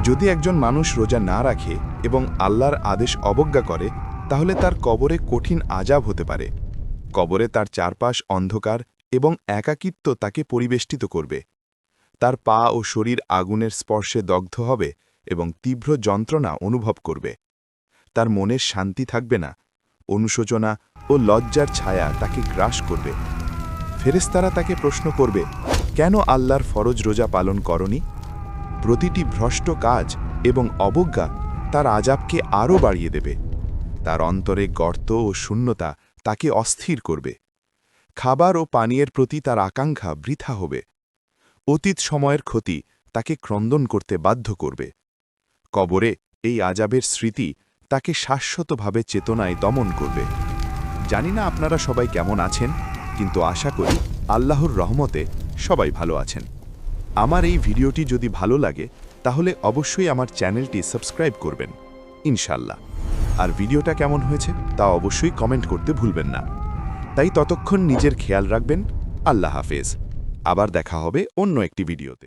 যদি একজন মানুষ রোজা না রাখে এবং আল্লাহর আদেশ অবজ্ঞা করে তাহলে তার কবরে কঠিন আযাব হতে পারে। কবরে তার চারপাশ অন্ধকার এবং একাকিত্ব তাকে পরিবেষ্টিত করবে। তার পা ও শরীর আগুনের স্পর্শে দগ্ধ হবে এবং তীব্র যন্ত্রণা অনুভব করবে। তার মনের শান্তি থাকবে না, অনুশোচনা ও লজ্জার ছায়া তাকে গ্রাস করবে। ফেরেশতারা তাকে প্রশ্ন করবে, কেন আল্লাহর ফরজ রোজা পালন করনি? প্রতিটি ভ্রষ্ট কাজ এবং অবজ্ঞা তার আযাবকে আরও বাড়িয়ে দেবে। তার অন্তরে গর্ত ও শূন্যতা তাকে অস্থির করবে। খাবার ও পানীয়ের প্রতি তার আকাঙ্ক্ষা বৃথা হবে। অতীত সময়ের ক্ষতি তাকে ক্রন্দন করতে বাধ্য করবে। কবরে এই আযাবের স্মৃতি তাকে শাশ্বতভাবে চেতনায় দমন করবে। জানি না আপনারা সবাই কেমন আছেন, কিন্তু আশা করি আল্লাহর রহমতে সবাই ভালো আছেন। আমার এই ভিডিওটি যদি ভালো লাগে তাহলে অবশ্যই আমার চ্যানেলটি সাবস্ক্রাইব করবেন, ইনশাল্লাহ। আর ভিডিওটা কেমন হয়েছে তা অবশ্যই কমেন্ট করতে ভুলবেন না। তাই ততক্ষণ নিজের খেয়াল রাখবেন। আল্লাহ হাফেজ। আবার দেখা হবে অন্য একটি ভিডিওতে।